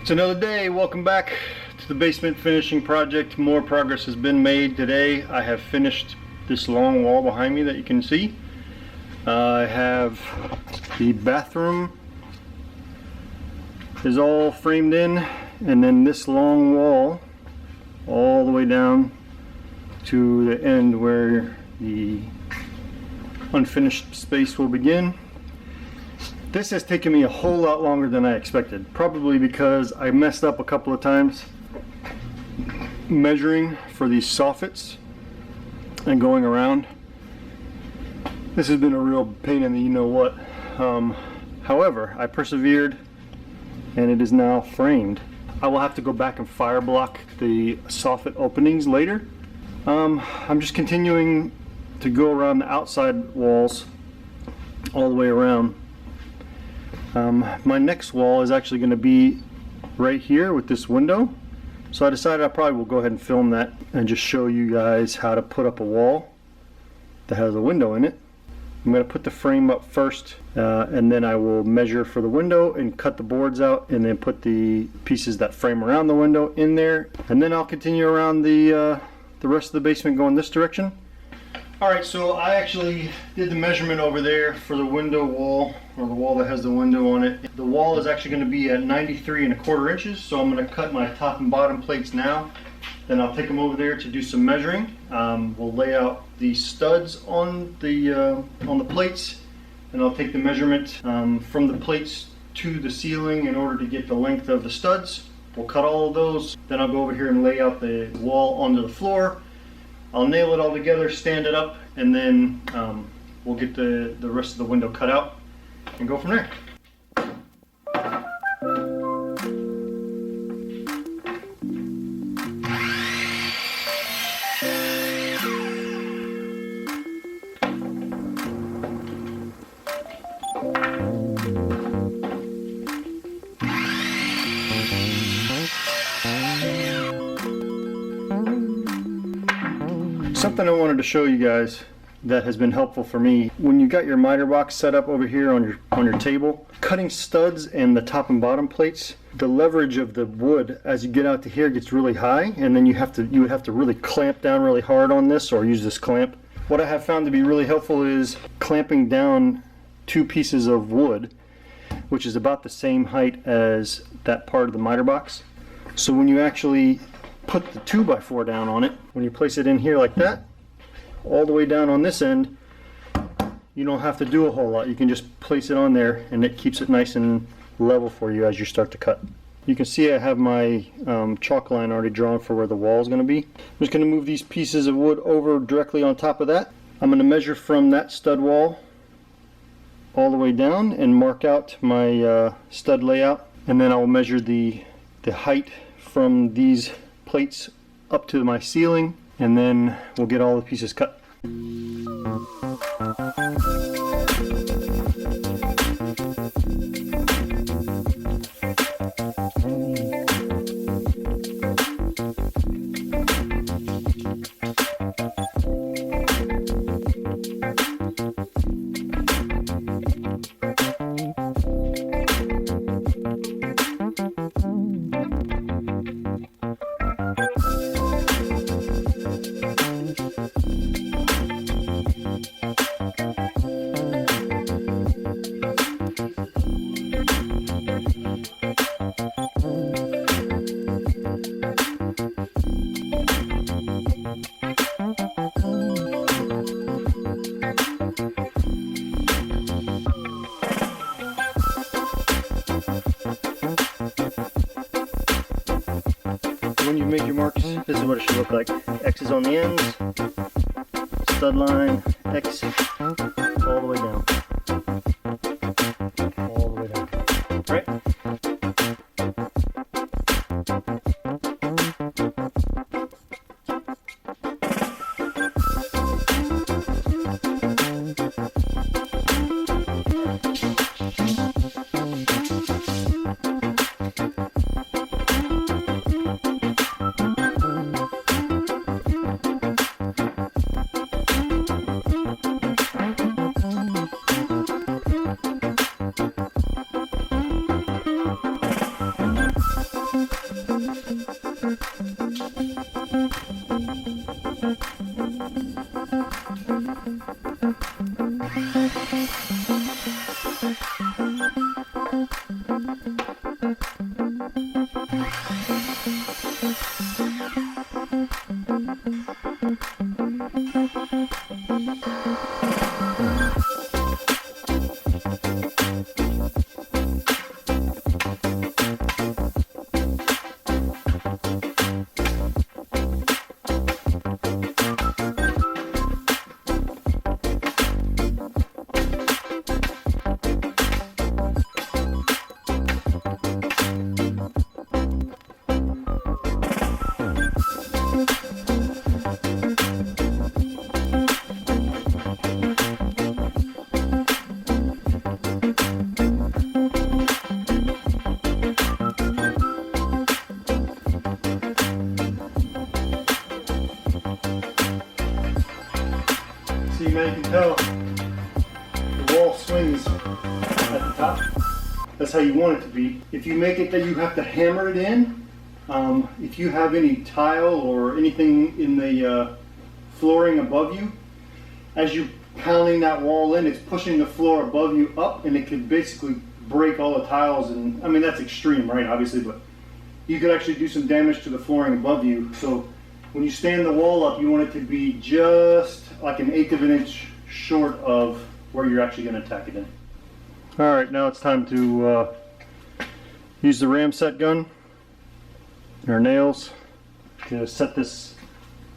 It's another day. Welcome back to the basement finishing project. More progress has been made today. I have finished this long wall behind me that you can see. I have the bathroom is all framed in, and then this long wall all the way down to the end where the unfinished space will begin. This has taken me a whole lot longer than I expected, probably because I messed up a couple of times measuring for these soffits and going around. This has been a real pain in the you-know-what. However, I persevered and it is now framed. I will have to go back and fire block the soffit openings later. I'm just continuing to go around the outside walls all the way around. My next wall is actually going to be right here with this window, so I decided I probably will go ahead and film that and just show you guys how to put up a wall that has a window in it. I'm going to put the frame up first, and then I will measure for the window and cut the boards out, and then put the pieces that frame around the window in there, and then I'll continue around the rest of the basement going this direction. Alright, so I actually did the measurement over there for the window wall, or the wall that has the window on it. The wall is actually going to be at 93¼ inches, so I'm going to cut my top and bottom plates now. Then I'll take them over there to do some measuring. We'll lay out the studs on the plates, and I'll take the measurement from the plates to the ceiling in order to get the length of the studs. We'll cut all of those, then I'll go over here and lay out the wall onto the floor. I'll nail it all together, stand it up, and then we'll get the rest of the window cut out and go from there. Something I wanted to show you guys that has been helpful for me. When you got your miter box set up over here on your table, cutting studs and the top and bottom plates, the leverage of the wood as you get out to here gets really high, and then you would have to really clamp down really hard on this or use this clamp. What I have found to be really helpful is clamping down two pieces of wood, which is about the same height as that part of the miter box. So when you actually put the 2x4 down on it, when you place it in here like that, all the way down on this end, you don't have to do a whole lot. You can just place it on there and it keeps it nice and level for you as you start to cut. You can see I have my chalk line already drawn for where the wall is going to be. I'm just going to move these pieces of wood over directly on top of that. I'm going to measure from that stud wall all the way down and mark out my stud layout, and then I will measure the height from these plates up to my ceiling, and then we'll get all the pieces cut. When you make your marks, this is what it should look like. X's on the ends, stud line, X, all the way down. All the way down. Right? See, now you can tell the wall swings at the top. That's how you want it to be. If you make it that you have to hammer it in, if you have any tile or anything in the flooring above you, as you're pounding that wall in, it's pushing the floor above you up, and it could basically break all the tiles. And I mean, that's extreme, right? Obviously, but you could actually do some damage to the flooring above you. So when you stand the wall up, you want it to be just like 1/8 of an inch short of where you're actually going to tack it in. All right, now it's time to use the ramset gun or nails to set this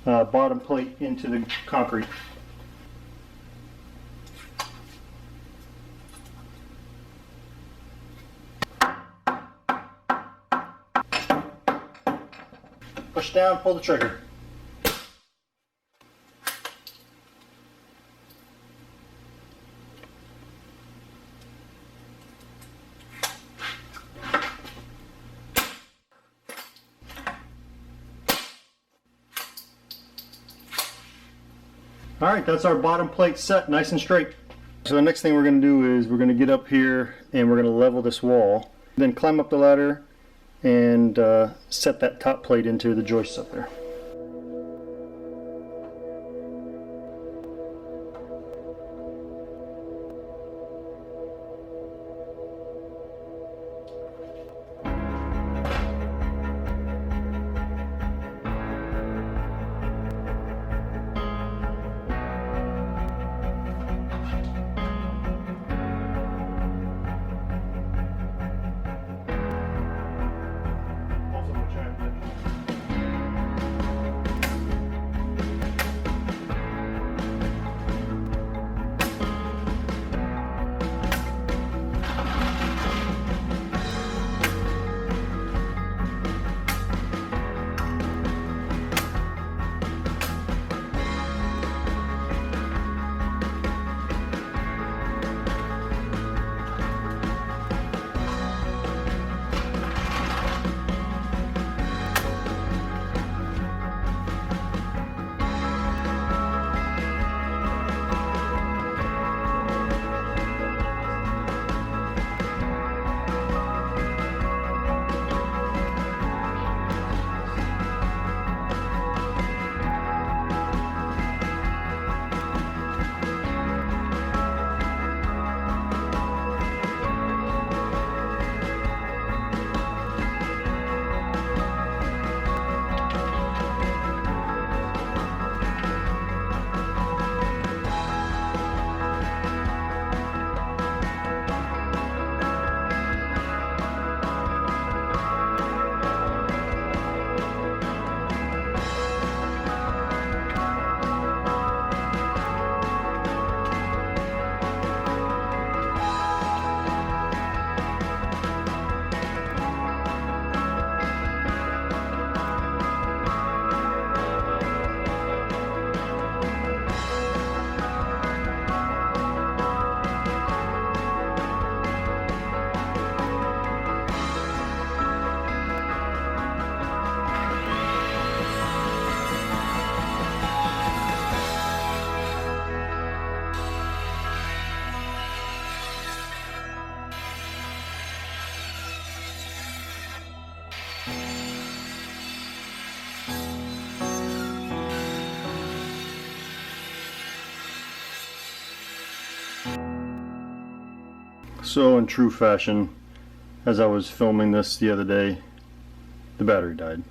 bottom plate into the concrete. Push down, pull the trigger. All right, that's our bottom plate set nice and straight. So the next thing we're going to do is we're going to get up here and we're going to level this wall. Then climb up the ladder and set that top plate into the joists up there. So in true fashion, as I was filming this the other day, the battery died.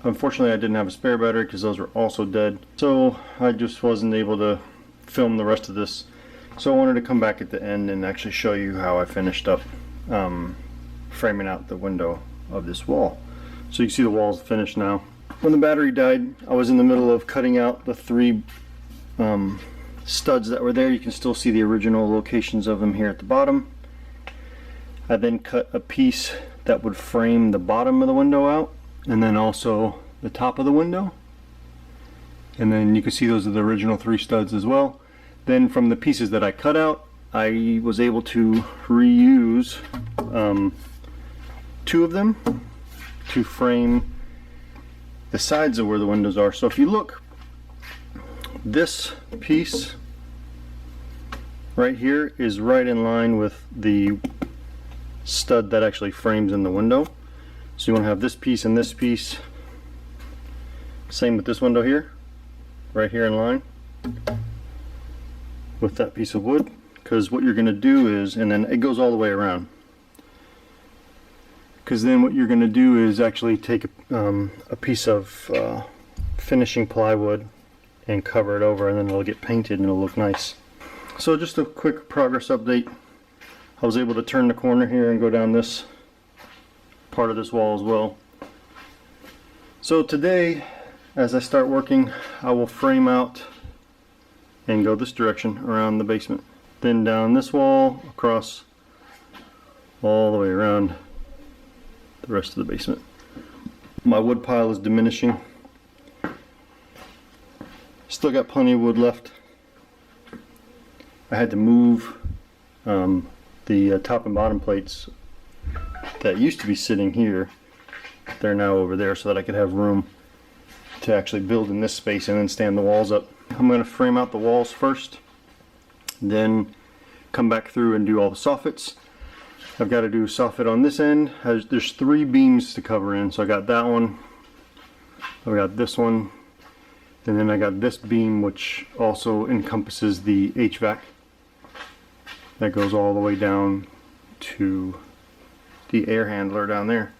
Unfortunately, I didn't have a spare battery because those were also dead, so I just wasn't able to film the rest of this. So I wanted to come back at the end and actually show you how I finished up framing out the window of this wall. So you can see the wall's finished now. When the battery died, I was in the middle of cutting out the 3 studs that were there. You can still see the original locations of them here at the bottom. I then cut a piece that would frame the bottom of the window out, and then also the top of the window. And then you can see those are the original 3 studs as well. Then from the pieces that I cut out, I was able to reuse 2 of them to frame the sides of where the windows are. So if you look, this piece right here is right in line with the stud that actually frames in the window. So you want to have this piece and this piece. Same with this window here, right here in line with that piece of wood, because what you're going to do is, and then it goes all the way around, because then what you're going to do is actually take a piece of finishing plywood and cover it over, and then it'll get painted and it'll look nice. So just a quick progress update. I was able to turn the corner here and go down this part of this wall as well. So today, as I start working, I will frame out and go this direction around the basement, then down this wall, across all the way around the rest of the basement. My wood pile is diminishing. Still got plenty of wood left. I had to move the top and bottom plates that used to be sitting here. They're now over there so that I could have room to actually build in this space and then stand the walls up. I'm going to frame out the walls first, then come back through and do all the soffits. I've got to do soffit on this end. There's 3 beams to cover in, so I got that one, I've got this one, and then I got this beam which also encompasses the HVAC that goes all the way down to the air handler down there.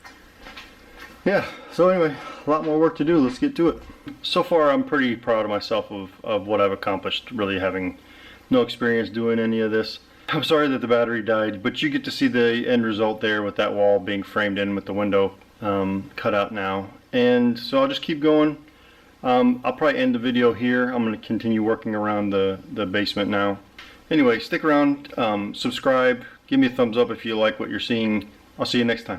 Yeah, so anyway, a lot more work to do. Let's get to it. So far I'm pretty proud of myself of what I've accomplished, really having no experience doing any of this. I'm sorry that the battery died, but you get to see the end result there with that wall being framed in with the window cut out now. And so I'll just keep going. I'll probably end the video here. I'm going to continue working around the basement now. Anyway, stick around, subscribe, give me a thumbs up if you like what you're seeing. I'll see you next time.